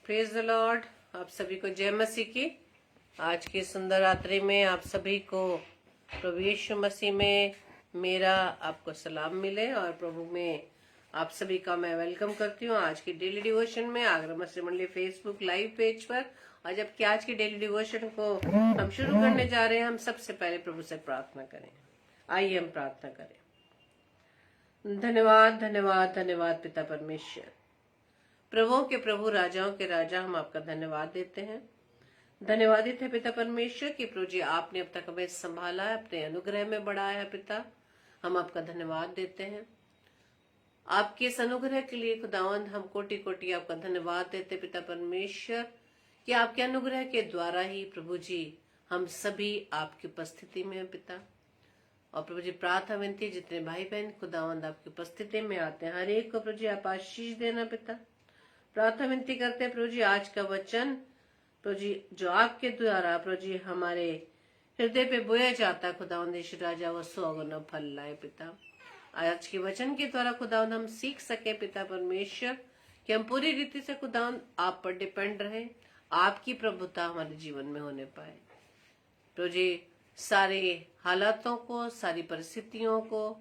Praise the Lord. आप सभी को जय मसीह की। आज की सुंदर रात्रि में आप सभी को प्रभु यीशु मसीह में मेरा आपको सलाम मिले और प्रभु में आप सभी का मैं वेलकम करती हूँ आज की डेली डिवोशन में आगरा मसीह मंडली फेसबुक लाइव पेज पर। और जबकि आज की डेली डिवोशन को हम शुरू करने जा रहे हैं, हम सबसे पहले प्रभु से प्रार्थना करें। आइए हम प्रार्थना करें। धन्यवाद धन्यवाद धन्यवाद पिता परमेश्वर, प्रभुओं के प्रभु, राजाओं के राजा, हम आपका धन्यवाद देते हैं। धन्यवादित है पिता परमेश्वर कि प्रभु जी आपने अब तक हमें संभाला है, अपने अनुग्रह में बढ़ाया है। पिता, हम आपका धन्यवाद देते हैं। आपके इस अनुग्रह के लिए खुदावंद हम कोटि कोटि आपका धन्यवाद देते पिता परमेश्वर कि आपके अनुग्रह के द्वारा ही प्रभु जी हम सभी आपकी उपस्थिति में हैं पिता। और प्रभु जी प्रार्थना विनती, जितने भाई बहन खुदावंद आपकी उपस्थिति में आते हैं हर एक को प्रभु जी आप आशीष देना पिता। प्रार्थना विनती करते हैं प्रभु जी आज का वचन प्रभु जी जो आपके द्वारा प्रभु जी हमारे हृदय पे बोया जाता खुदावंद यीशु राजा वो 100 गुना फल लाए पिता। आज के वचन के द्वारा खुदावंद हम सीख सके पिता परमेश्वर कि हम पूरी रीति से खुदावंद आप पर डिपेंड रहे, आपकी प्रभुता हमारे जीवन में होने पाए। प्रभु जी सारे हालातों को, सारी परिस्थितियों को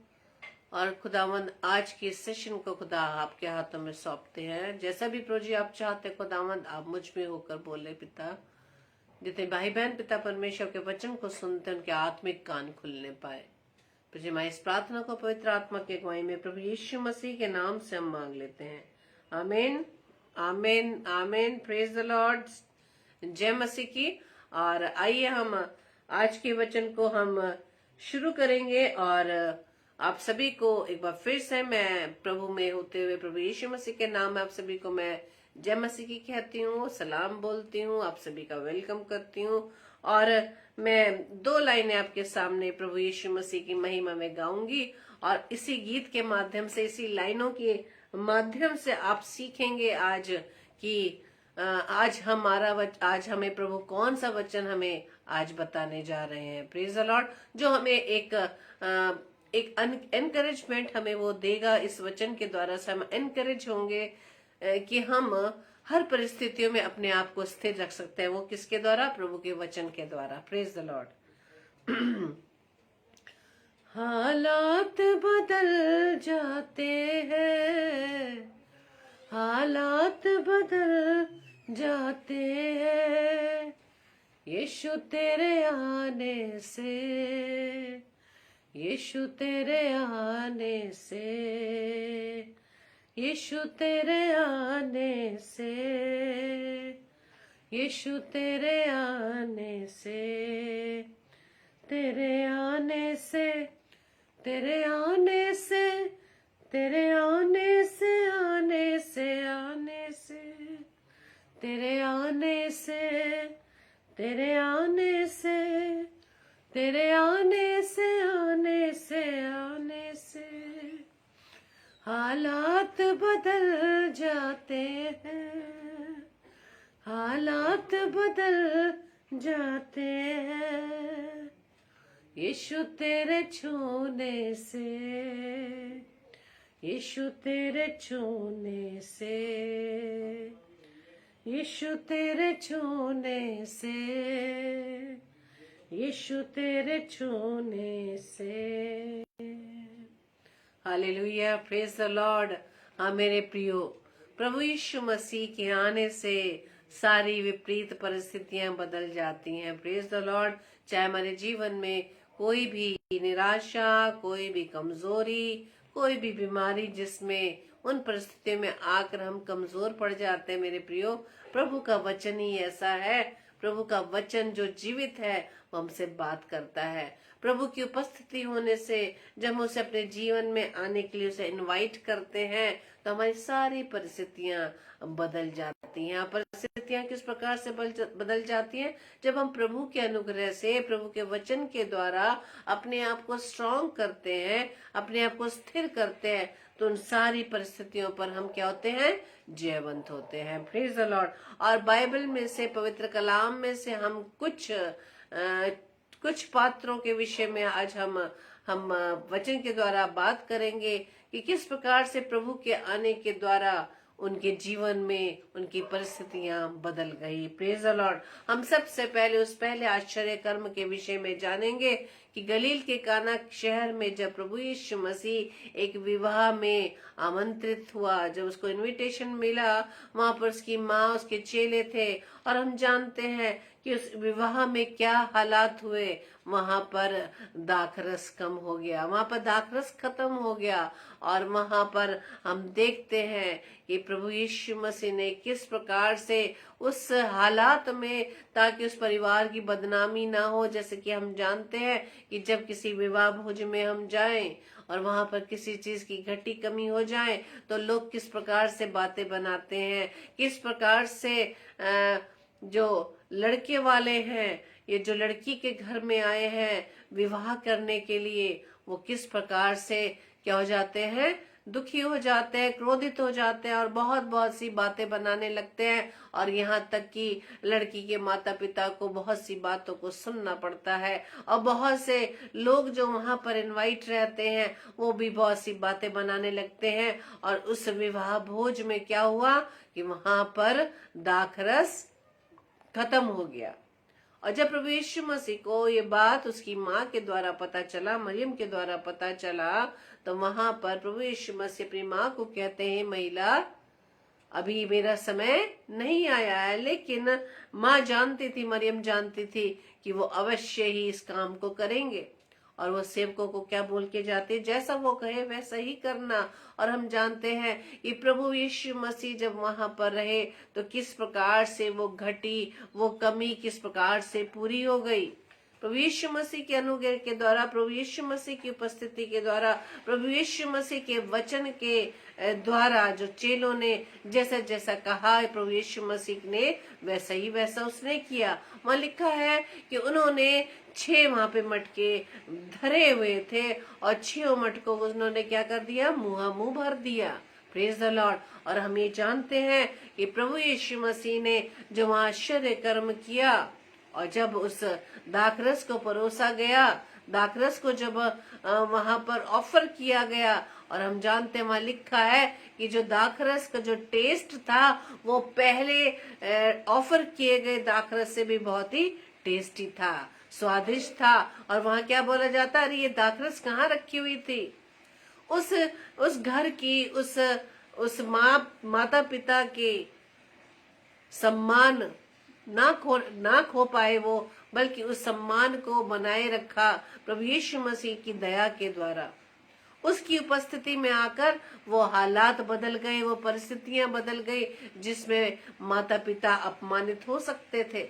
और खुदावंद आज के सेशन को खुदा आपके हाथों में सौंपते हैं। जैसा भी प्रभु जी आप चाहते खुदावंद आप मुझ में होकर बोले पिता। जितने भाई बहन पिता परमेश्वर के वचन को सुनते उनके आत्मिक कान खुलने पाए। प्रभु जी मैं इस प्रार्थना को पवित्र आत्मा के अगुवाई में प्रभु यीशु मसीह के नाम से हम मांग लेते हैं। आमीन आमीन आमीन। Praise the Lord. जय मसीह की। और आइए हम आज के वचन को हम शुरू करेंगे। और आप सभी को एक बार फिर से मैं प्रभु में होते हुए प्रभु यीशु मसीह के नाम में आप सभी को मैं जय मसीह की कहती हूँ, सलाम बोलती हूँ, आप सभी का वेलकम करती हूँ। और मैं 2 लाइनें आपके सामने प्रभु यीशु मसीह की महिमा में गाऊंगी और इसी गीत के माध्यम से, इसी लाइनों के माध्यम से आप सीखेंगे आज कि आज आज हमें प्रभु कौन सा वचन हमें आज बताने जा रहे हैं। Praise the Lord. जो हमें एक एनकरेजमेंट हमें वो देगा। इस वचन के द्वारा से हम एनकरेज होंगे कि हम हर परिस्थितियों में अपने आप को स्थिर रख सकते हैं। वो किसके द्वारा? प्रभु के वचन के द्वारा। Praise the Lord. हालात बदल जाते हैं, हालात बदल जाते हैं यीशु तेरे आने से, यीशु तेरे आने से, यीशु तेरे आने से, यीशु तेरे आने से, तेरे आने से, तेरे आने से, तेरे आने से, आने से, आने से, तेरे आने से, तेरे आने से, तेरे आने से, आने से, आने से हालात बदल जाते हैं, हालात बदल जाते हैं यीशु तेरे छूने से, यीशु तेरे छूने से, यीशु तेरे छूने से, यीशु तेरे छूने से। हालेलुया। Praise the Lord. हाँ मेरे प्रियो, प्रभु यीशु मसीह के आने से सारी विपरीत परिस्थितियां बदल जाती हैं। Praise the Lord. चाहे हमारे जीवन में कोई भी निराशा, कोई भी कमजोरी, कोई भी बीमारी, जिसमें उन परिस्थितियों में आकर हम कमजोर पड़ जाते हैं मेरे प्रियो, प्रभु का वचन ही ऐसा है। प्रभु का वचन जो जीवित है वो हमसे बात करता है। प्रभु की उपस्थिति होने से जब हम उसे अपने जीवन में आने के लिए उसे इनवाइट करते हैं तो हमारी सारी परिस्थितियां बदल जाती हैं। परिस्थितियां किस प्रकार से बदल जाती हैं? जब हम प्रभु के अनुग्रह से, प्रभु के वचन के द्वारा अपने आप को स्ट्रांग करते हैं, अपने आप को स्थिर करते हैं, तो उन सारी परिस्थितियों पर हम क्या होते हैं? जयवंत होते हैं। Praise the Lord. और बाइबल में से, पवित्र कलाम में से हम कुछ पात्रों के विषय में आज हम वचन के द्वारा बात करेंगे कि किस प्रकार से प्रभु के आने के द्वारा उनके जीवन में उनकी परिस्थितियां बदल गई। Praise the Lord. हम सबसे पहले उस पहले आश्चर्य कर्म के विषय में जानेंगे कि गलील के काना शहर में जब प्रभु यीशु मसीह एक विवाह में आमंत्रित हुआ, जब उसको इनविटेशन मिला, वहां पर उसकी माँ, उसके चेले थे, और हम जानते हैं कि उस विवाह में क्या हालात हुए। वहां पर दाखरस कम हो गया, वहां पर दाखरस खत्म हो गया, और वहां पर हम देखते हैं कि प्रभु यीशु मसीह ने किस प्रकार से उस हालात में, ताकि उस परिवार की बदनामी ना हो। जैसे कि हम जानते हैं कि जब किसी विवाह भोज में हम जाएं और वहां पर किसी चीज की घटी कमी हो जाए तो लोग किस प्रकार से बातें बनाते हैं, किस प्रकार से जो लड़के वाले हैं, ये जो लड़की के घर में आए हैं विवाह करने के लिए, वो किस प्रकार से क्या हो जाते हैं, दुखी हो जाते हैं, क्रोधित हो जाते हैं, और बहुत बहुत सी बातें बनाने लगते हैं। और यहाँ तक कि लड़की के माता पिता को बहुत सी बातों को सुनना पड़ता है, और बहुत से लोग जो वहां पर इनवाइट रहते हैं वो भी बहुत सी बातें बनाने लगते हैं। और उस विवाह भोज में क्या हुआ कि वहां पर दाखरस खत्म हो गया। और जब प्रभु यीशु मसीह को ये बात उसकी माँ के द्वारा पता चला, मरियम के द्वारा पता चला, तो वहां पर प्रभु यीशु मसीह अपनी माँ को कहते हैं, महिला, अभी मेरा समय नहीं आया है। लेकिन माँ जानती थी, मरियम जानती थी कि वो अवश्य ही इस काम को करेंगे। और वो सेवकों को क्या बोल के जाते, जैसा वो कहे वैसा ही करना। और हम जानते हैं कि प्रभु यीशु मसीह जब वहां पर रहे तो किस प्रकार से वो घटी, वो कमी किस प्रकार से पूरी हो गई। प्रभु यीशु मसीह के अनुग्रह के द्वारा, प्रभु यीशु मसीह की उपस्थिति के द्वारा, प्रभु यीशु मसीह के वचन के द्वारा, जो चेलों ने जैसा जैसा कहा प्रभु यीशु मसीह ने वैसा ही वैसा उसने किया। वहां लिखा है कि उन्होंने 6 वहां पे मटके धरे हुए थे, और 6 मटकों को उन्होंने क्या कर दिया, मुंह भर दिया। Praise the Lord. और हम ये जानते हैं कि प्रभु यीशु मसीह ने जो वहां आश्चर्य कर्म किया, और जब उस दाखरस को परोसा गया, दाखरस को जब वहां पर ऑफर किया गया, और हम जानते हैं वहां लिखा है कि जो दाखरस का जो टेस्ट था वो पहले ऑफर किए गए दाखरस से भी बहुत ही टेस्टी था, स्वादिष्ट था। और वहां क्या बोला जाता, अरे ये दाखरस कहाँ रखी हुई थी। उस घर की उस माता पिता के सम्मान ना खो पाए वो, बल्कि उस सम्मान को बनाए रखा प्रभु यीशु मसीह की दया के द्वारा। उसकी उपस्थिति में आकर वो हालात बदल गए, वो परिस्थितियां बदल गई जिसमें माता पिता अपमानित हो सकते थे।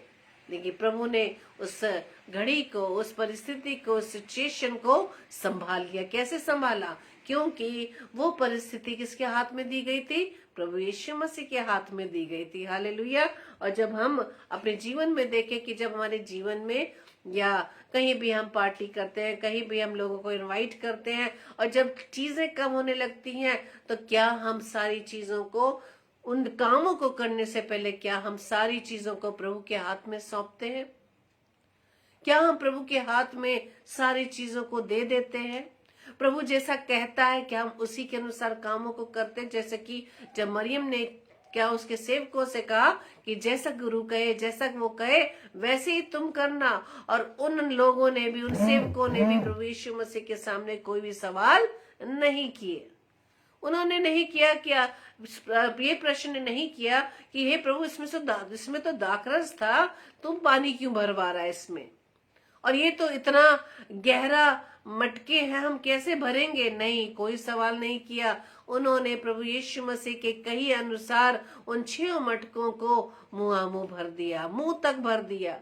लेकिन प्रभु ने उस घड़ी को, उस परिस्थिति को, उस सिचुएशन को संभाल लिया। कैसे संभाला? क्योंकि वो परिस्थिति किसके हाथ में दी गई थी? प्रभु यीशु मसीह के हाथ में दी गई थी। हालेलुया। और जब हम अपने जीवन में देखें कि जब हमारे जीवन में या कहीं भी हम पार्टी करते हैं, कहीं भी हम लोगों को इनवाइट करते हैं, और जब चीजें कम होने लगती हैं, तो क्या हम सारी चीजों को, उन कामों को करने से पहले क्या हम सारी चीजों को प्रभु के हाथ में सौंपते हैं? क्या हम प्रभु के हाथ में सारी चीजों को दे देते हैं? प्रभु जैसा कहता है क्या हम उसी के अनुसार कामों को करते हैं? जैसे कि जब मरियम ने क्या उसके सेवकों से कहा कि जैसा गुरु कहे, जैसा वो कहे वैसे ही तुम करना। और उन लोगों ने भी, उन सेवकों ने भी प्रभु यीशु मसीह के सामने कोई भी सवाल नहीं किए। उन्होंने नहीं किया, क्या ये प्रश्न नहीं किया कि हे प्रभु इसमें तो दाखरस था, तुम पानी क्यों भरवा रहा है इसमें, और ये तो इतना गहरा मटके हैं, हम कैसे भरेंगे? नहीं, कोई सवाल नहीं किया। उन्होंने प्रभु यीशु मसीह के कही अनुसार उन 6 मटकों को मुंह भर दिया, मुंह तक भर दिया।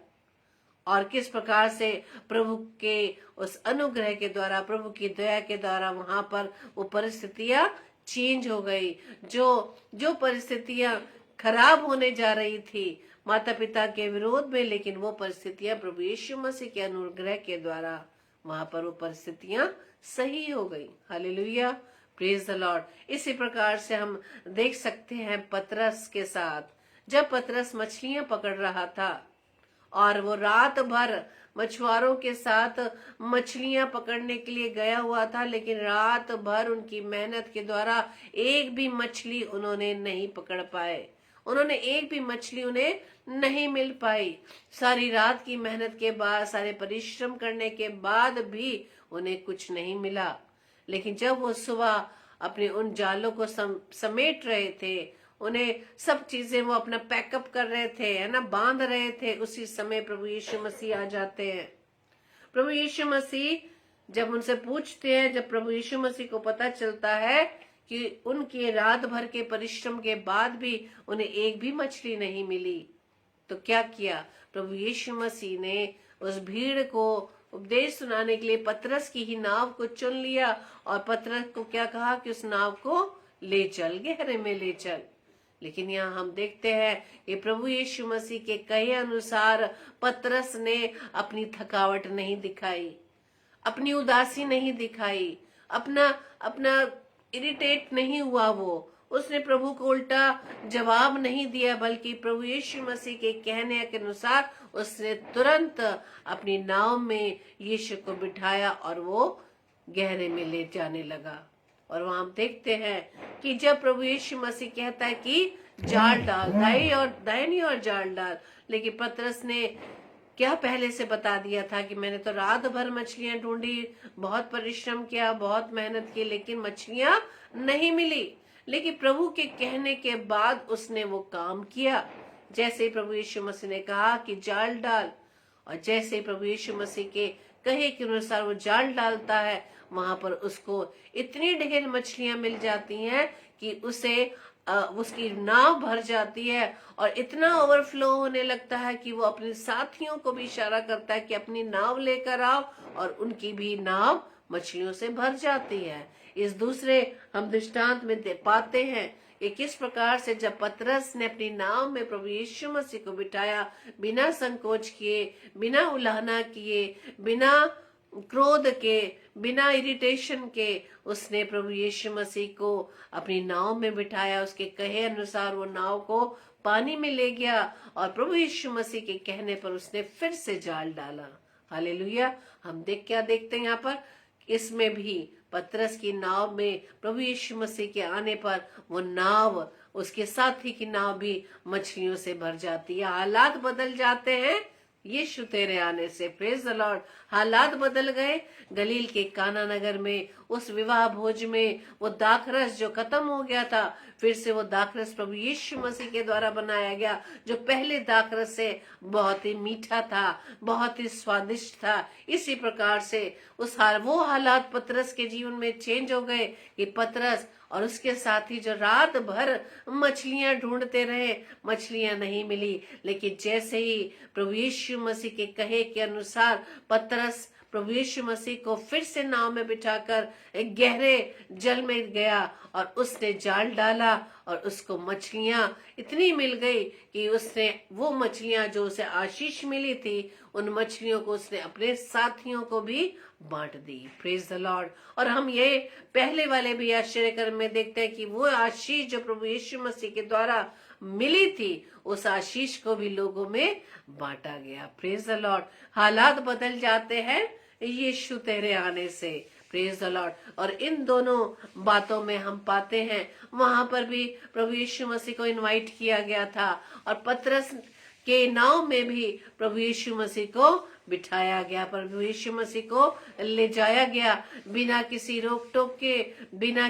और किस प्रकार से प्रभु के उस अनुग्रह के द्वारा, प्रभु की दया के द्वारा वहां पर वो परिस्थितियां चेंज हो गई। जो परिस्थितियां खराब होने जा रही थी माता पिता के विरोध में, लेकिन वो परिस्थितियां प्रभु यीशु मसीह के अनुग्रह के द्वारा वहां पर वो परिस्थितियां सही हो गई। Hallelujah, praise the Lord. इसी प्रकार से हम देख सकते हैं पतरस के साथ, जब पतरस मछलियां पकड़ रहा था और वो रात भर मछुआरों के साथ मछलियां पकड़ने के लिए गया हुआ था, लेकिन रात भर उनकी मेहनत के द्वारा एक भी मछली उन्होंने नहीं पकड़ पाए। उन्होंने एक भी मछली उन्हें नहीं मिल पाई। सारी रात की मेहनत के बाद, सारे परिश्रम करने के बाद भी उन्हें कुछ नहीं मिला। लेकिन जब वो सुबह अपने उन जालों को समेट रहे थे, उन्हें सब चीजें वो अपना पैकअप कर रहे थे, है ना, बांध रहे थे, उसी समय प्रभु यीशु मसीह आ जाते हैं। प्रभु यीशु मसीह जब उनसे पूछते हैं, जब प्रभु यीशु मसीह को पता चलता है कि उनके रात भर के परिश्रम के बाद भी उन्हें एक भी मछली नहीं मिली, तो क्या किया? प्रभु यीशु मसीह ने उस भीड़ को उपदेश सुनाने के लिए पतरस की ही नाव को चुन लिया और पतरस को क्या कहा कि उस नाव को ले चल, गहरे में ले चल। लेकिन यहाँ हम देखते हैं कि प्रभु यीशु मसीह के कहे अनुसार पतरस ने अपनी थकावट नहीं दिखाई, अपनी उदासी नहीं दिखाई, अपना इरिटेट नहीं हुआ। उसने प्रभु को उल्टा जवाब नहीं दिया, बल्कि प्रभु यीशु मसीह के कहने के अनुसार उसने तुरंत अपनी नाव में यीशु को बिठाया और वो गहरे में ले जाने लगा। और वहां हम देखते हैं कि जब प्रभु यीशु मसीह कहता है कि जाल डाल, दाहिनी और जाल डाल, लेकिन पतरस ने क्या पहले से बता दिया था कि मैंने तो रात भर मछलियां ढूंढी, बहुत परिश्रम किया, बहुत मेहनत की, लेकिन मछलियां नहीं मिली। लेकिन प्रभु के कहने के बाद उसने वो काम किया। जैसे ही प्रभु यीशु मसीह ने कहा कि जाल डाल, और जैसे ही प्रभु यीशु मसीह के कहे के अनुसार वो जाल डालता है, वहां पर उसको इतनी ढेर मछलियां मिल जाती हैं कि उसकी नाव भर जाती है और इतना ओवरफ्लो होने लगता है कि वो अपने साथियों को भी इशारा करता है कि अपनी नाव लेकर आओ, और उनकी भी नाव मछलियों से भर जाती है। इस दूसरे हम दृष्टांत में पाते हैं कि किस प्रकार से जब पतरस ने अपनी नाव में प्रभु यीशु मसीह को बिठाया, बिना संकोच किए, बिना उलाहना किए, बिना क्रोध के, बिना इरिटेशन के, उसने प्रभु यीशु मसीह को अपनी नाव में बिठाया। उसके कहे अनुसार वो नाव को पानी में ले गया और प्रभु यीशु मसीह के कहने पर उसने फिर से जाल डाला। हालेलुया। हम क्या देखते हैं यहाँ पर, इसमें भी पतरस की नाव में प्रभु यीशु मसीह के आने पर वो नाव, उसके साथी की नाव भी मछलियों से भर जाती है। हालात बदल जाते हैं यीशु तेरे आने से। Praise the Lord. हालात बदल गए। गलील के काना नगर में उस विवाह भोज में वो दाखरस जो खत्म हो गया था, फिर से वो दाखरस प्रभु यीशु मसीह के द्वारा बनाया गया, जो पहले दाखरस से बहुत ही मीठा था, बहुत ही स्वादिष्ट था। इसी प्रकार से वो हालात पतरस के जीवन में चेंज हो गए कि पतरस और उसके साथी जो रात भर मछलियां ढूंढते रहे, मछलियां नहीं मिली, लेकिन जैसे ही प्रभु यीशु मसीह के कहे के अनुसार पतरस प्रभु यीशु मसीह को फिर से नाव में बिठाकर एक गहरे जल में गया और उसने जाल डाला और उसको मछलियां इतनी मिल गई कि उसने वो मछलियां जो उसे आशीष मिली थी, उन मछलियों को उसने अपने साथियों को भी बांट दी। Praise the Lord. और हम ये पहले वाले भी आश्चर्य में देखते हैं कि वो आशीष जो प्रभु यीशु मसीह के द्वारा मिली थी, उस आशीष को भी लोगों में बांटा गया। Praise the Lord. हालात बदल जाते हैं यीशु तेरे आने से। Praise the Lord. और इन दोनों बातों में हम पाते हैं, वहां पर भी प्रभु यीशु मसीह को इनवाइट किया गया था और पतरस के नाव में भी प्रभु यीशु मसीह को बिठाया गया, प्रभु यीशु मसीह को ले जाया गया, बिना किसी रोक टोक के, बिना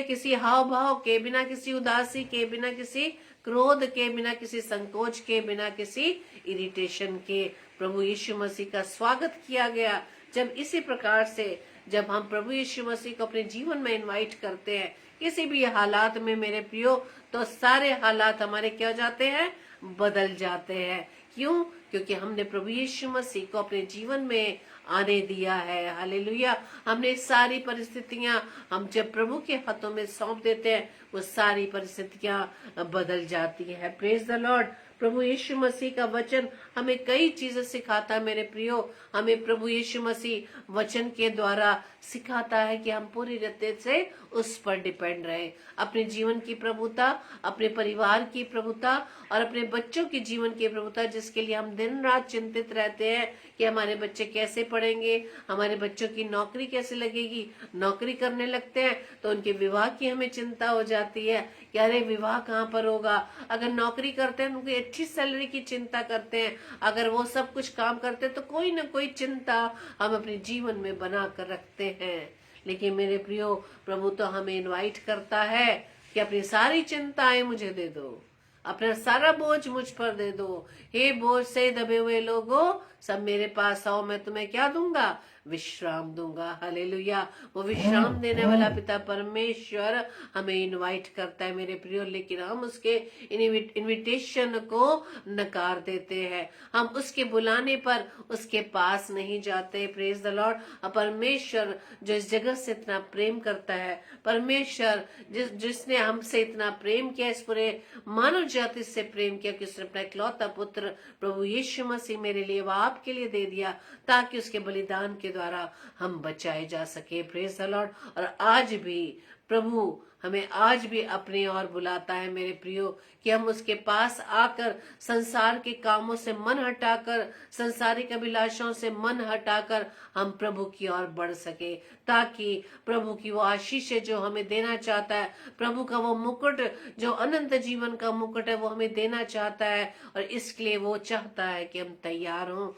किसी हाव भाव के, बिना किसी उदासी के, बिना किसी क्रोध के, बिना किसी संकोच के, बिना किसी इरिटेशन के प्रभु यीशु मसीह का स्वागत किया गया। जब इसी प्रकार से जब हम प्रभु यीशु मसीह को अपने जीवन में इनवाइट करते हैं किसी भी हालात में मेरे प्रियो, तो सारे हालात हमारे क्या हो जाते हैं, बदल जाते हैं। क्यों? क्योंकि हमने प्रभु यीशु मसीह को अपने जीवन में आने दिया है। हालेलुया। हमने सारी परिस्थितियां हम जब प्रभु के हाथों में सौंप देते हैं, वो सारी परिस्थितियां बदल जाती है। Praise the Lord. प्रभु यीशु मसीह का वचन हमें कई चीजें सिखाता है मेरे प्रियो। हमें प्रभु यीशु मसीह वचन के द्वारा सिखाता है कि हम पूरी रीति से उस पर डिपेंड रहे। अपने जीवन की प्रभुता, अपने परिवार की प्रभुता और अपने बच्चों के जीवन की प्रभुता, जिसके लिए हम दिन रात चिंतित रहते हैं कि हमारे बच्चे कैसे पढ़ेंगे, हमारे बच्चों की नौकरी कैसे लगेगी। नौकरी करने लगते हैं तो उनके विवाह की हमें चिंता हो जाती है कि अरे विवाह कहाँ पर होगा। अगर नौकरी करते हैं उनकी अच्छी सैलरी की चिंता करते हैं। अगर वो सब कुछ काम करते हैं तो कोई ना कोई चिंता हम अपने जीवन में बना कर रखते हैं। लेकिन मेरे प्रियो, प्रभु तो हमें इनवाइट करता है कि अपनी सारी चिंताएं मुझे दे दो, अपना सारा बोझ मुझ पर दे दो। हे बोझ से दबे हुए लोगों, सब मेरे पास आओ, मैं तुम्हें क्या दूंगा? विश्राम दूंगा। हालेलुया। वो विश्राम देने वाला पिता परमेश्वर हमें इनवाइट करता है मेरे प्रियो, लेकिन हम उसके इनविटेशन को नकार देते हैं। हम उसके बुलाने पर उसके पास नहीं जाते। Praise the Lord. परमेश्वर जो इस जगत से इतना प्रेम करता है, परमेश्वर जिसने हमसे इतना प्रेम किया, इस पूरे मानव जाति से प्रेम किया कि उसने अपना इकलौता पुत्र प्रभु यीशु मसीह मेरे लिए, वह आपके लिए दे दिया, ताकि उसके बलिदान के द्वारा हम बचाए जा सके। Praise the Lord. और आज भी प्रभु हमें आज भी अपने ओर बुलाता है मेरे प्रियो, कि हम उसके पास आकर संसार के कामों से मन हटाकर, संसारिक अभिलाषाओं से मन हटाकर हम प्रभु की ओर बढ़ सके, ताकि प्रभु की वो आशीष जो हमें देना चाहता है, प्रभु का वो मुकुट जो अनंत जीवन का मुकुट है, वो हमें देना चाहता है। और इसके लिए वो चाहता है कि हम तैयार हों।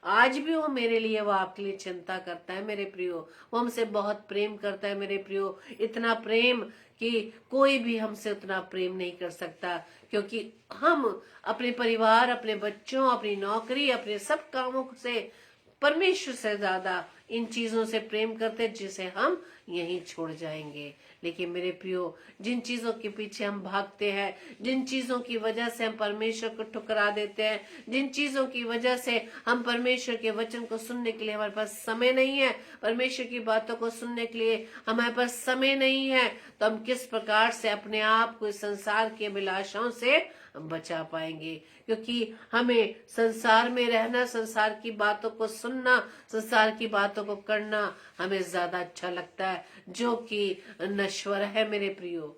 आज भी वो मेरे लिए, वो आपके लिए चिंता करता है मेरे प्रियो। वो हमसे बहुत प्रेम करता है मेरे प्रियो, इतना प्रेम कि कोई भी हमसे उतना प्रेम नहीं कर सकता, क्योंकि हम अपने परिवार, अपने बच्चों, अपनी नौकरी, अपने सब कामों से परमेश्वर से ज्यादा इन चीजों से प्रेम करते, जिसे हम यहीं छोड़ जाएंगे। लेकिन मेरे प्रियो, जिन चीजों के पीछे हम भागते हैं, जिन चीजों की वजह से हम परमेश्वर को ठुकरा देते हैं, जिन चीजों की वजह से हम परमेश्वर के वचन को सुनने के लिए हमारे पास समय नहीं है, परमेश्वर की बातों को सुनने के लिए हमारे पास समय नहीं है, तो हम किस प्रकार से अपने आप को इस संसार की अभिलाषाओं से बचा पाएंगे? क्योंकि हमें संसार में रहना, संसार की बातों को सुनना, संसार की बातों को करना हमें ज्यादा अच्छा लगता है, जो कि नश्वर है मेरे प्रियो।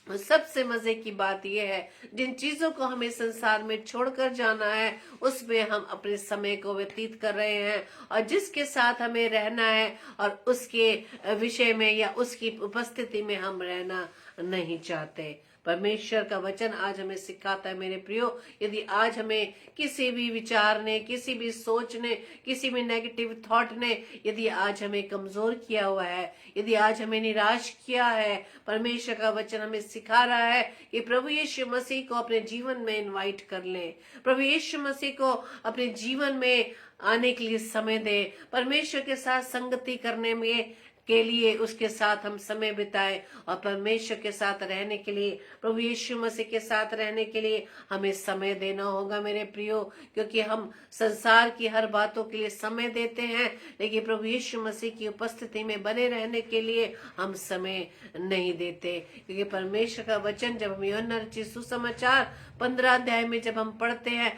सबसे मजे की बात यह है, जिन चीजों को हमें संसार में छोड़कर जाना है, उसमें हम अपने समय को व्यतीत कर रहे हैं, और जिसके साथ हमें रहना है और उसके विषय में या उसकी उपस्थिति में हम रहना नहीं चाहते। परमेश्वर का वचन आज हमें सिखाता है मेरे प्रियो, यदि आज हमें किसी भी विचार ने, किसी भी सोच ने, किसी भी नेगेटिव थॉट ने यदि आज हमें कमजोर किया हुआ है, यदि आज हमें निराश किया है, परमेश्वर का वचन हमें सिखा रहा है कि प्रभु यीशु मसीह को अपने जीवन में इनवाइट कर लें, प्रभु यीशु मसीह को अपने जीवन में आने के लिए समय दे, परमेश्वर के साथ संगति करने में के लिए उसके साथ हम समय बिताए, और परमेश्वर के साथ रहने के लिए, प्रभु यीशु मसीह के साथ रहने के लिए हमें समय देना होगा मेरे प्रियो। क्योंकि हम संसार की हर बातों के लिए समय देते हैं, लेकिन प्रभु यीशु मसीह की उपस्थिति में बने रहने के लिए हम समय नहीं देते। क्योंकि परमेश्वर का वचन जब हम यूहन्ना रचित सुसमाचार 15 अध्याय में जब हम पढ़ते हैं,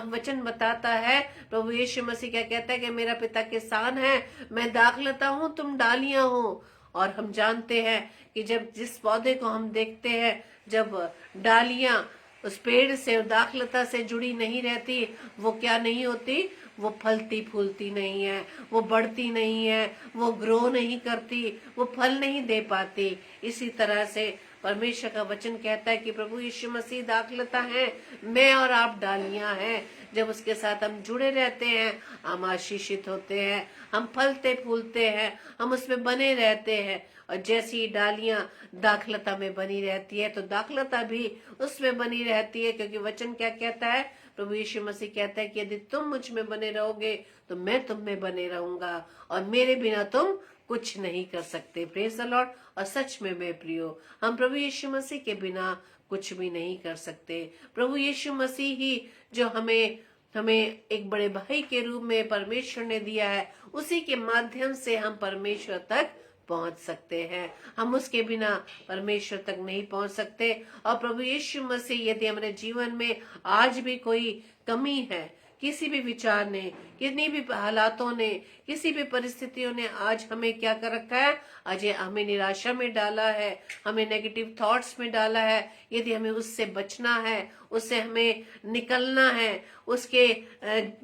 वचन बताता है, प्रभु यीशु मसीह क्या कहता है कि मेरा पिता किसान है, मैं दाखलता हूँ, तुम डालियां हो। और हम जानते हैं कि जब जिस पौधे को हम देखते हैं, जब डालियां उस पेड़ से और दाखलता से जुड़ी नहीं रहती, वो क्या नहीं होती, वो फलती फूलती नहीं है, वो बढ़ती नहीं है, वो ग्रो नहीं करती, वो फल नहीं दे पाती। इसी तरह से परमेश्वर का वचन कहता है कि प्रभु यीशु मसीह दाखलता है, मैं और आप डालियां हैं। जब उसके साथ हम जुड़े रहते हैं, हम आशीषित होते हैं, हम फलते फूलते हैं, हम उसमें बने रहते हैं। और जैसी डालियां दाखलता में बनी रहती है, तो दाखलता भी उसमें बनी रहती है। क्योंकि वचन क्या कहता है, प्रभु यीशु मसीह कहता है कि यदि तुम मुझ में बने रहोगे तो मैं तुम में बने रहूंगा, और मेरे बिना तुम कुछ नहीं कर सकते। Praise the Lord. और सच में मेरे प्रियो, हम प्रभु यीशु मसीह के बिना कुछ भी नहीं कर सकते। प्रभु यीशु मसीह ही जो हमें हमें एक बड़े भाई के रूप में परमेश्वर ने दिया है, उसी के माध्यम से हम परमेश्वर तक पहुंच सकते हैं। हम उसके बिना परमेश्वर तक नहीं पहुंच सकते। और प्रभु यीशु मसीह, यदि हमारे जीवन में आज भी कोई कमी है, किसी भी विचार ने, कितनी भी हालातों ने, किसी भी परिस्थितियों ने आज हमें क्या कर रखा है, आज हमें निराशा में डाला है, हमें नेगेटिव थॉट्स में डाला है, यदि हमें उससे बचना है, उससे हमें निकलना है, उसके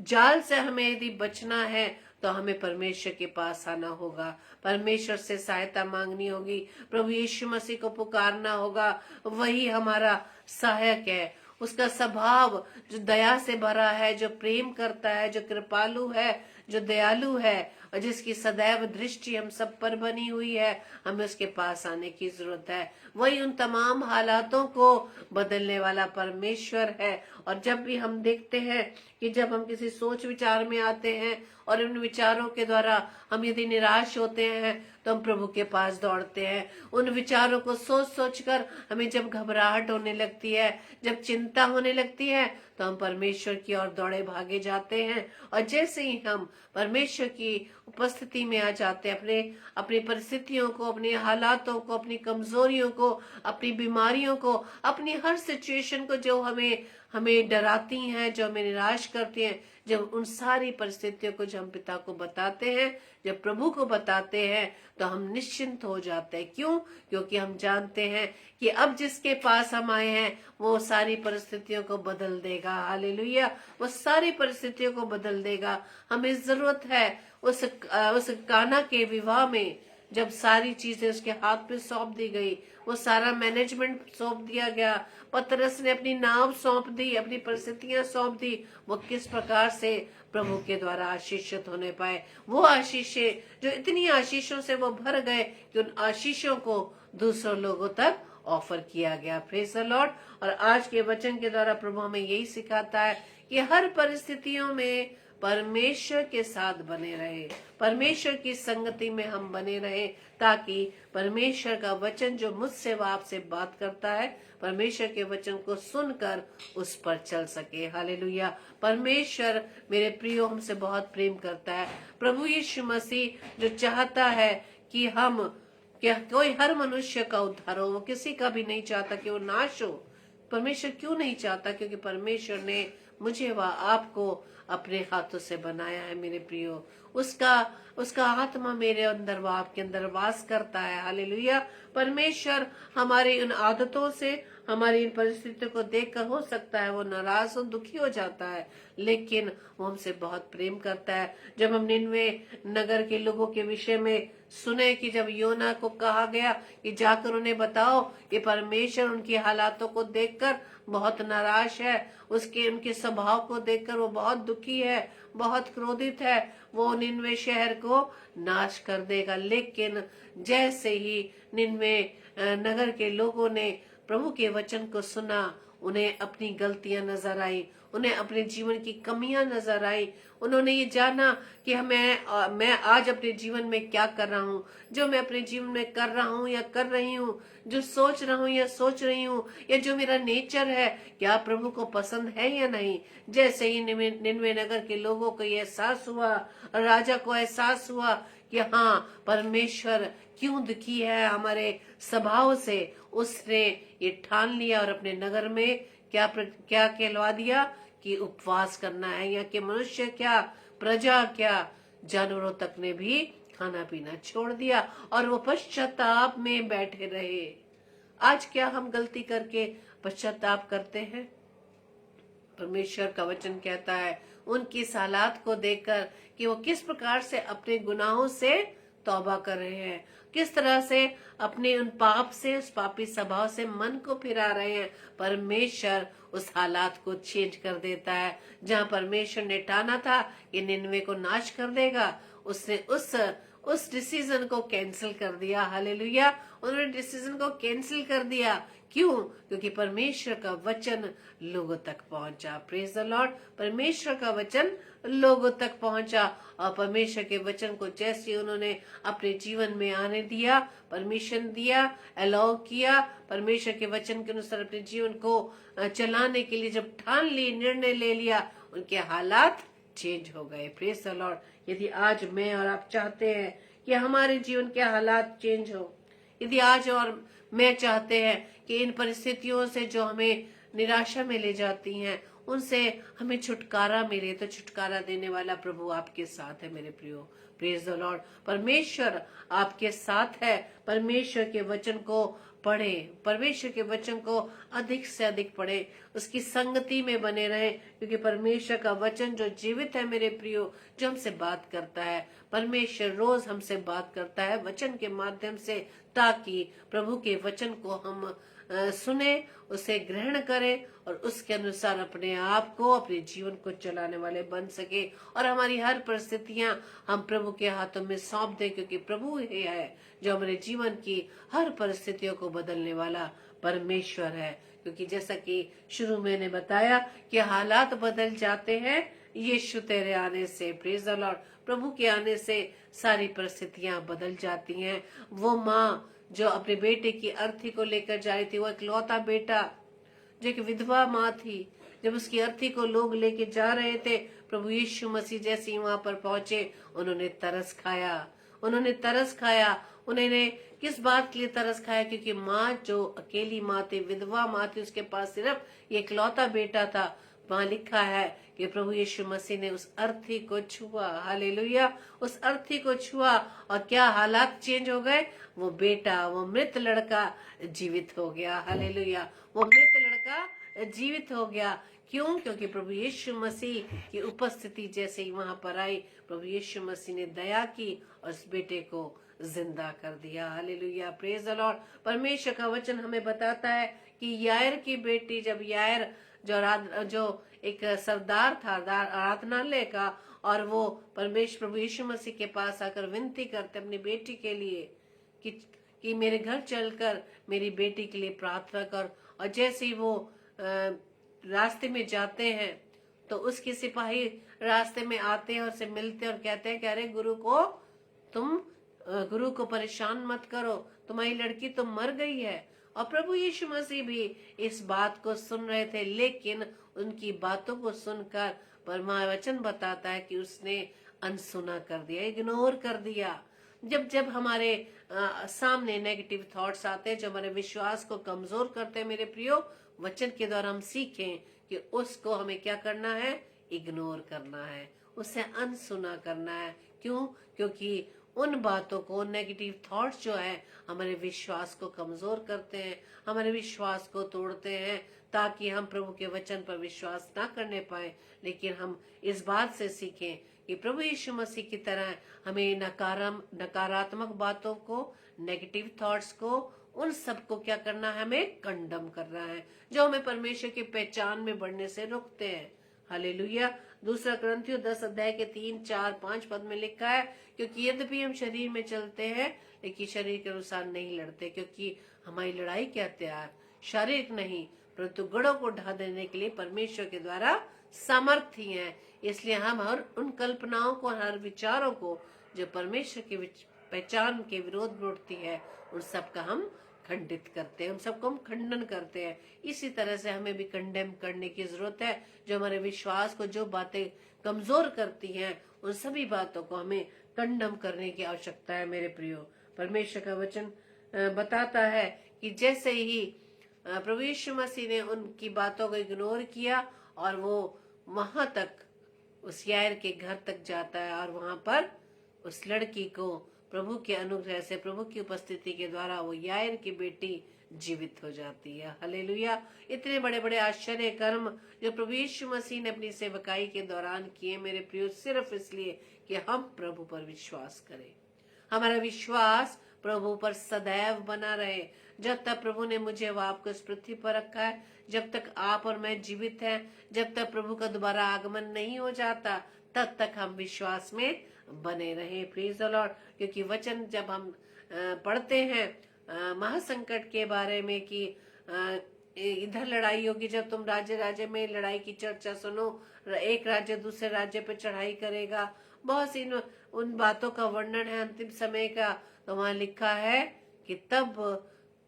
जाल से हमें यदि बचना है, तो हमें परमेश्वर के पास आना होगा, परमेश्वर से सहायता मांगनी होगी, प्रभु यीशु मसीह को पुकारना होगा। वही हमारा सहायक है। उसका स्वभाव जो दया से भरा है, जो प्रेम करता है, जो कृपालु है, जो दयालु है, और जिसकी सदैव दृष्टि हम सब पर बनी हुई है, हमें उसके पास आने की जरूरत है। वही उन तमाम हालातों को बदलने वाला परमेश्वर है। और जब भी हम देखते हैं कि जब हम किसी सोच विचार में आते हैं और उन विचारों के द्वारा हम यदि निराश होते हैं, तो हम प्रभु के पास दौड़ते हैं। उन विचारों को सोच सोच कर हमें जब घबराहट होने लगती है, जब चिंता होने लगती है, तो हम परमेश्वर की ओर दौड़े भागे जाते हैं। और जैसे ही हम परमेश्वर की उपस्थिति में आ जाते हैं, अपनी परिस्थितियों को, अपने हालातों को, अपनी कमजोरियों को, अपनी बीमारियों को, अपनी हर सिचुएशन को जो हमें डराती हैं, जो हमें निराश करती हैं, जब उन सारी परिस्थितियों को जब हम पिता को बताते हैं, जब प्रभु को बताते हैं, तो हम निश्चिंत हो जाते हैं। क्यों? क्योंकि हम जानते हैं कि अब जिसके पास हम आए हैं, वो सारी परिस्थितियों को बदल देगा। हालेलुया! वो सारी परिस्थितियों को बदल देगा। हमें जरूरत है उस काना के विवाह में, जब सारी चीजें उसके हाथ में सौंप दी गई, वो सारा मैनेजमेंट सौंप दिया गया, पतरस ने अपनी नाव सौंप दी, अपनी परिस्थितियां सौंप दी, वो किस प्रकार से प्रभु के द्वारा आशीषित होने पाए। वो आशीषें जो इतनी आशीषों से वो भर गए कि उन आशीषों को दूसरों लोगों तक ऑफर किया गया। Praise the Lord. और आज के वचन के द्वारा प्रभु हमें यही सिखाता है कि हर परिस्थितियों में परमेश्वर के साथ बने रहे, परमेश्वर की संगति में हम बने रहे, ताकि परमेश्वर का वचन जो मुझसे व आपसे बात करता है, परमेश्वर के वचन को सुनकर उस पर चल सके। हालेलुया! परमेश्वर मेरे प्रियो हमसे बहुत प्रेम करता है। प्रभु यीशु मसीह जो चाहता है कि कोई हर मनुष्य का उद्धार हो, वो किसी का भी नहीं चाहता कि वो नाश हो। परमेश्वर क्यों नहीं चाहता? क्योंकि परमेश्वर ने मुझे व आपको अपने हाथों से बनाया है। मेरे प्रियो, उसका आत्मा मेरे अंदर व आपके अंदर वास करता है। हालेलुया! परमेश्वर हमारी उन आदतों से, हमारी इन परिस्थितियों को देखकर हो सकता है वो नाराज और दुखी हो जाता है, लेकिन वो हमसे बहुत प्रेम करता है। जब हम निनवे नगर के लोगों के विषय में सुने कि जब योना को कहा गया कि जाकर उन्हें बताओ कि परमेश्वर उनकी हालातों को देखकर बहुत नाराज है, उनके स्वभाव को देखकर वो बहुत दुखी है, बहुत क्रोधित है, वो निनवे शहर को नाश कर देगा। लेकिन जैसे ही निनवे नगर के लोगों ने प्रभु के वचन को सुना, उन्हें अपनी गलतियां नजर आई, उन्हें अपने जीवन की कमियां नजर आई। उन्होंने ये जाना कि मैं आज अपने जीवन में क्या कर रहा हूँ, जो मैं अपने जीवन में कर रहा हूँ या कर रही हूँ, जो सोच रहा हूँ या सोच रही हूँ, या जो मेरा नेचर है, क्या प्रभु को पसंद है या नहीं। जैसे ही निनवे नगर के लोगों को ये एहसास हुआ, राजा को एहसास हुआ कि हाँ, परमेश्वर क्यों दुखी है हमारे स्वभाव से, उसने ये ठान लिया और अपने नगर में क्या कहलवा दिया कि उपवास करना है। या कि मनुष्य क्या, प्रजा क्या, जानवरों तक ने भी खाना पीना छोड़ दिया और वो पश्चाताप में बैठे रहे। आज क्या हम गलती करके पश्चाताप करते हैं? परमेश्वर का वचन कहता है उनकी हालात को देखकर कि वो किस प्रकार से अपने गुनाहों से तौबा कर रहे हैं, किस तरह से अपने उन पाप से, उस पापी स्वभाव से मन को फिरा रहे हैं। परमेश्वर उस हालात को चेंज कर देता है। जहाँ परमेश्वर ने ठाना था कि निनवे को नाश कर देगा, उसने उस डिसीजन को कैंसिल कर दिया। हालेलुया! उन्होंने डिसीजन को कैंसिल कर दिया क्यों? क्योंकि परमेश्वर का वचन लोगों तक पहुंचा। Praise the Lord. परमेश्वर का वचन लोगों तक पहुंचा और परमेश्वर के वचन को जैसे उन्होंने अपने जीवन में आने दिया, परमिशन दिया, अलाउ किया, परमेश्वर के वचन के अनुसार अपने जीवन को चलाने के लिए जब ठान ली, निर्णय ले लिया, उनके हालात चेंज हो गए। Praise the Lord. यदि आज मैं और आप चाहते हैं कि हमारे जीवन के हालात चेंज हो, यदि आज और मैं चाहते हैं कि इन परिस्थितियों से जो हमें निराशा में ले जाती हैं, उनसे हमें छुटकारा मिले, तो छुटकारा देने वाला प्रभु आपके साथ है मेरे प्रियो। Praise the Lord. परमेश्वर आपके साथ है। परमेश्वर के वचन को पढ़े, परमेश्वर के वचन को अधिक से अधिक पढ़े, उसकी संगति में बने रहे, क्योंकि परमेश्वर का वचन जो जीवित है मेरे प्रियो, जो हमसे बात करता है। परमेश्वर रोज हमसे बात करता है वचन के माध्यम से, ताकि प्रभु के वचन को हम सुने, उसे ग्रहण करें और उसके अनुसार अपने आप को, अपने जीवन को चलाने वाले बन सके और हमारी हर परिस्थितियां हम प्रभु के हाथों में सौंप दें, क्योंकि प्रभु ही है जो हमारे जीवन की हर परिस्थितियों को बदलने वाला परमेश्वर है। क्योंकि जैसा कि शुरू में मैंने बताया कि हालात बदल जाते हैं यीशु तेरे आने से। Praise the Lord. प्रभु के आने से सारी परिस्थितियां बदल जाती हैं। वो माँ जो अपने बेटे की अर्थी को लेकर जा रही थी, वो इकलौता बेटा जो एक विधवा माँ थी, जब उसकी अर्थी को लोग लेके जा रहे थे, प्रभु यीशु मसीह जैसे ही वहां पर पहुंचे, उन्होंने तरस खाया। उन्होंने तरस खाया। उन्होंने किस बात के लिए तरस खाया? क्योंकि माँ जो अकेली माँ थी, विधवा माँ थी, उसके पास सिर्फ ये इकलौता बेटा था। वहां लिखा है कि प्रभु यीशु मसीह ने उस अर्थी को छुआ। हालेलुया। उस अर्थी को छुआ और क्या हालात चेंज हो गए? वो बेटा, वो मृत लड़का जीवित हो गया। हालेलुया। वो मृत लड़का जीवित हो गया। क्यों? क्योंकि प्रभु यीशु मसीह की उपस्थिति जैसे ही वहां पर आई, प्रभु यीशु मसीह ने दया की और उस बेटे को जिंदा कर दिया। हालेलुया। Praise the Lord. परमेश्वर का वचन हमें बताता है कि यायर की बेटी, जब यायर जो एक सरदार था आराधनालय का, और वो परमेश्वर प्रभु यीशु मसीह के पास आकर विनती करते अपनी बेटी के लिए कि मेरे घर चलकर मेरी बेटी के लिए प्रार्थना कर। और जैसे ही वो रास्ते में जाते हैं, तो उसके सिपाही रास्ते में आते हैं और से मिलते हैं और कहते हैं कि अरे गुरु को परेशान मत करो, तुम्हारी लड़की तो मर गई है। और प्रभु यीशु मसीह भी इस बात को सुन रहे थे, लेकिन उनकी बातों को सुनकर परमावचन बताता है कि उसने अनसुना कर दिया, इग्नोर कर दिया। जब जब हमारे सामने नेगेटिव थॉट्स आते हैं जो हमारे विश्वास को कमजोर करते हैं मेरे प्रियो, वचन के द्वारा हम सीखें कि उसको हमें क्या करना है? इग्नोर करना है, उसे अनसुना करना है। क्यों? क्योंकि उन बातों को, नेगेटिव थॉट्स जो है, हमारे विश्वास को कमजोर करते हैं, हमारे विश्वास को तोड़ते हैं, ताकि हम प्रभु के वचन पर विश्वास ना करने पाए। लेकिन हम इस बात से सीखें कि प्रभु यीशु मसीह की तरह हमें नकारात्मक बातों को, नेगेटिव थॉट्स को, उन सब को क्या करना है? हमें कंडम करना है, जो हमें परमेश्वर की पहचान में बढ़ने से रोकते हैं। हालेलुया। दूसरा कुरिन्थियों 10 अध्याय के 3, 4, 5 पद में लिखा है, क्योंकि यद्यपि हम शरीर में चलते हैं, लेकिन शरीर के अनुसार नहीं लड़ते, क्योंकि हमारी लड़ाई के हथियार शारीरिक नहीं, परंतु गढ़ों को ढा देने के लिए परमेश्वर के द्वारा सामर्थ्य है। इसलिए हम हर उन कल्पनाओं को, हर विचारों को जो परमेश्वर की पहचान के विरोध में उठती है, उन सब का हम खंडित करते हैं, उन सबको हम खंडन करते हैं। इसी तरह से हमें भी कंडेम करने की जरूरत है। जो हमारे विश्वास को, जो बातें कमजोर करती हैं, उन सभी बातों को हमें कंडम करने की आवश्यकता है मेरे प्रियो। परमेश्वर का वचन बताता है कि जैसे ही प्रभु यीशु मसीह ने उनकी बातों को इग्नोर किया और वो वहां तक, उस यायर के घर तक जाता है और वहां पर उस लड़की को प्रभु के अनुग्रह से, प्रभु की उपस्थिति के द्वारा वो यायर की बेटी जीवित हो जाती है। हालेलुया। इतने बड़े बड़े आश्चर्य कर्म जो प्रभु यीशु मसीह ने अपनी सेवकाई के दौरान किए मेरे प्रियो, सिर्फ इसलिए कि हम प्रभु पर विश्वास करें। हमारा विश्वास प्रभु पर सदैव बना रहे। जब तक प्रभु ने मुझे व आपको इस पृथ्वी पर रखा है, जब तक आप और मैं जीवित हैं, जब तक प्रभु का दोबारा आगमन नहीं हो जाता, तब तक हम विश्वास में बने रहे। Praise the Lord. क्योंकि वचन जब हम पढ़ते हैं महासंकट के बारे में कि इधर लड़ाई होगी, जब तुम राज्य राज्य में लड़ाई की चर्चा सुनो, एक राज्य दूसरे राज्य पे चढ़ाई करेगा, बहुत सी उन बातों का वर्णन है अंतिम समय का। तो वहां लिखा है कि तब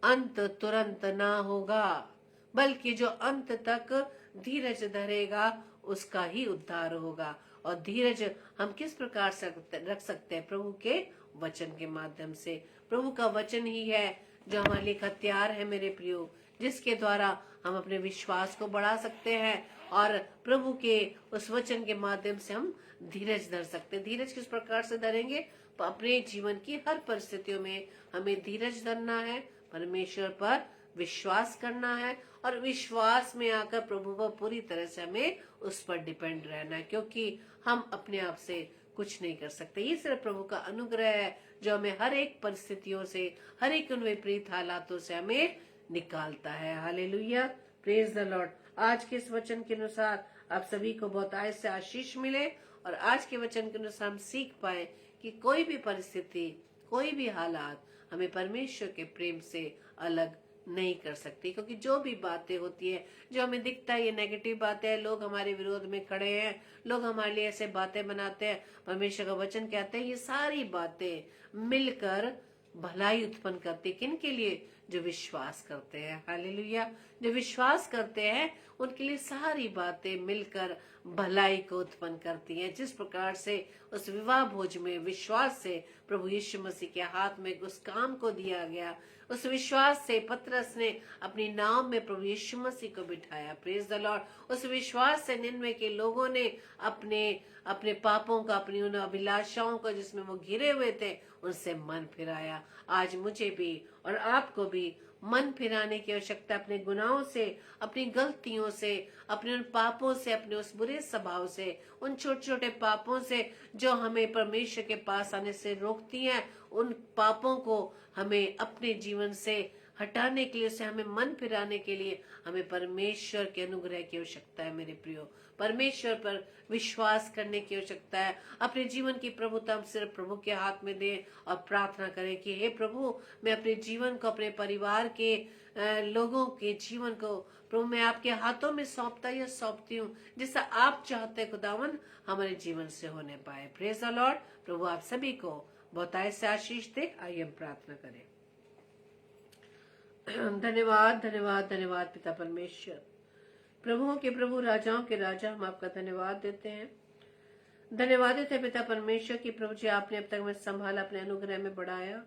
अंत तुरंत ना होगा, बल्कि जो अंत तक धीरज धरेगा उसका ही उद्धार होगा। और धीरज हम किस प्रकार से रख सकते हैं? प्रभु के वचन के माध्यम से। प्रभु का वचन ही है जो हमारे लिए एक हथियार है मेरे प्रियो, जिसके द्वारा हम अपने विश्वास को बढ़ा सकते हैं और प्रभु के उस वचन के माध्यम से हम धीरज धर सकते हैं। धीरज किस प्रकार से धरेंगे? अपने जीवन की हर परिस्थितियों में हमें धीरज धरना है, परमेश्वर पर विश्वास करना है और विश्वास में आकर प्रभु पर पूरी तरह से हमें उस पर डिपेंड रहना है, क्योंकि हम अपने आप से कुछ नहीं कर सकते। ये सिर्फ प्रभु का अनुग्रह है जो हमें हर एक परिस्थितियों से, हर एक उन विपरीत हालातों से हमें निकालता है। Hallelujah, praise the Lord. आज के इस वचन के अनुसार आप सभी को बहुत आय से आशीष मिले और आज के वचन के अनुसार हम सीख पाए कि कोई भी परिस्थिति, कोई भी हालात हमें परमेश्वर के प्रेम से अलग नहीं कर सकती। क्योंकि जो भी बातें होती है, जो हमें दिखता है ये नेगेटिव बातें हैं, लोग हमारे विरोध में खड़े हैं, लोग हमारे लिए ऐसे बातें बनाते हैं, परमेश्वर का वचन कहते हैं ये सारी बातें मिलकर भलाई उत्पन्न करती है। किन के लिए? जो विश्वास करते हैं। हालेलुया, जो विश्वास करते हैं उनके लिए सारी बातें मिलकर भलाई को उत्पन्न करती हैं। जिस प्रकार से उस विवाह भोज में विश्वास से प्रभु यीशु मसीह के हाथ में उस काम को दिया गया, उस विश्वास से पतरस ने अपनी नाव में प्रभु यीशु मसीह को बिठाया। Praise the Lord. उस विश्वास से निनवे के लोगों ने अपने अपने पापों का, अपनी उन अभिलाषाओं को जिसमें वो घिरे हुए थे, उनसे मन फिराया। आज मुझे भी और आपको भी मन फिराने की आवश्यकता। अपने गुनाहों से, अपनी गलतियों से, अपने उन पापों से, अपने उस बुरे स्वभाव से, उन छोटे छोटे पापों से जो हमें परमेश्वर के पास आने से रोकती हैं, उन पापों को हमें अपने जीवन से हटाने के लिए, उसे हमें मन फिराने के लिए हमें परमेश्वर के अनुग्रह की आवश्यकता है। मेरे प्रियो, परमेश्वर पर विश्वास करने की आवश्यकता है। अपने जीवन की प्रभुता हम सिर्फ प्रभु के हाथ में दें और प्रार्थना करें कि हे प्रभु, मैं अपने जीवन को, अपने परिवार के लोगों के जीवन को प्रभु मैं आपके हाथों में सौंपती हूँ, जिससे आप चाहते खुदावन हमारे जीवन से होने पाए। Praise the Lord. प्रभु आप सभी को बहुत से आशीष दे। आइए हम प्रार्थना करें। धन्यवाद धन्यवाद धन्यवाद पिता परमेश्वर, प्रभुओं के प्रभु, राजाओं के राजा, हम आपका धन्यवाद देते हैं। धन्यवाद देते हैं पिता परमेश्वर की प्रभु जी आपने अब तक हमें संभाला, अपने अनुग्रह में बढ़ाया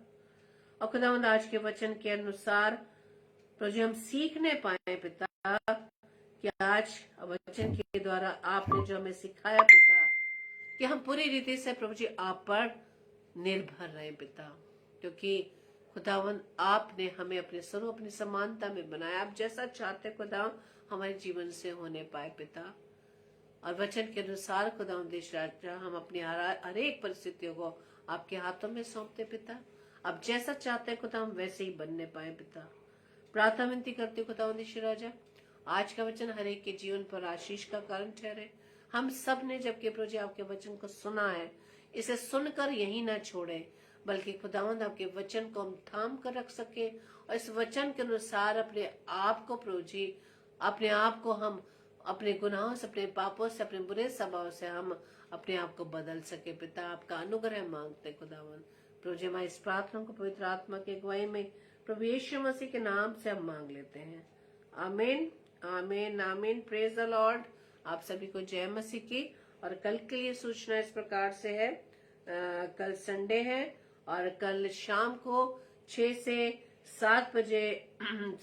और खुदावंद आज के वचन के अनुसार प्रभु जी हम सीखने पाए पिता कि आज वचन के द्वारा आपने जो हमें सिखाया पिता, कि हम पूरी रीति से प्रभु जी आप पर निर्भर रहे पिता, क्योंकि खुदावन आपने हमें अपने स्वरूप, अपनी समानता में बनाया। आप जैसा चाहते खुदा हमारे जीवन से होने पाए पिता। और वचन के अनुसार खुदावन देश राजा हम अपनी हर एक परिस्थितियों को आपके हाथों में सौंपते पिता। अब जैसा चाहते खुदा हम वैसे ही बनने पाए पिता। प्रार्थना विनती करते खुदावन देश राजा, आज का वचन हर एक के जीवन पर आशीष का कारण ठहरे। हम सब ने जबकि प्रभु जी आपके वचन को सुना है, इसे सुनकर यही ना छोड़े, बल्कि खुदावंद आपके वचन को हम थाम कर रख सके और इस वचन के अनुसार अपने आप को प्रभु जी, अपने आप को हम अपने गुनाहों से, अपने पापों से, अपने बुरे स्वभाव से हम अपने आप को बदल सके पिता। आपका अनुग्रह मांगते खुदावंद प्रभु जी। हमारी इस प्रार्थना को पवित्र आत्मा की अगुवाई में प्रभु यीशु मसीह के नाम से हम मांग लेते हैं। आमीन आमीन आमीन। Praise the Lord. आप सभी को जय मसीह की। और कल के लिए सूचना इस प्रकार से है, कल संडे है और कल शाम को 6 से 7 बजे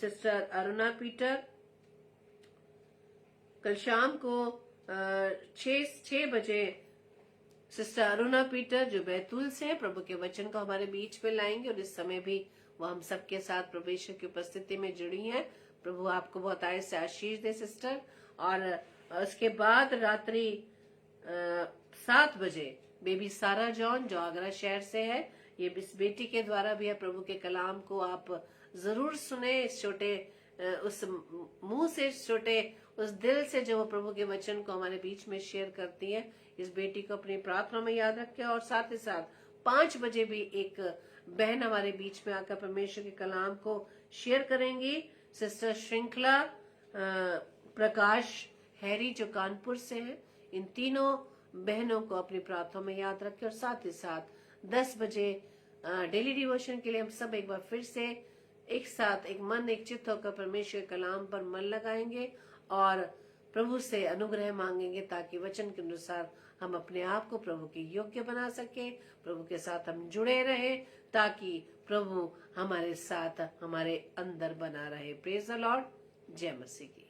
सिस्टर अरुणा पीटर, कल शाम को 6 बजे सिस्टर अरुणा पीटर जो बैतूल से है, प्रभु के वचन को हमारे बीच में लाएंगे और इस समय भी वो हम सबके साथ प्रभु यीशु की उपस्थिति में जुड़ी हैं। प्रभु आपको बहुत आय से आशीष दे सिस्टर। और उसके बाद रात्रि 7 बजे बेबी सारा जॉन जो आगरा शहर से है, ये इस बेटी के द्वारा भी है, प्रभु के कलाम को आप जरूर सुने। इस छोटे उस मुंह से, इस छोटे उस दिल से जो वो प्रभु के वचन को हमारे बीच में शेयर करती है, इस बेटी को अपनी प्रार्थना में याद रखें। और साथ ही साथ 5 बजे भी एक बहन हमारे बीच में आकर परमेश्वर के कलाम को शेयर करेंगी, सिस्टर श्रृंखला प्रकाश हैरी जो कानपुर से हैं, इन तीनों बहनों को अपनी प्रार्थना में याद रखें। और साथ ही साथ 10 बजे डेली डिवोशन के लिए हम सब एक बार फिर से एक साथ एक मन एक चित्त होकर परमेश्वर के कलाम पर मन लगाएंगे और प्रभु से अनुग्रह मांगेंगे, ताकि वचन के अनुसार हम अपने आप को प्रभु के योग्य बना सके, प्रभु के साथ हम जुड़े रहे, ताकि प्रभु हमारे साथ हमारे अंदर बना रहे। Praise the Lord. जय मसीह की।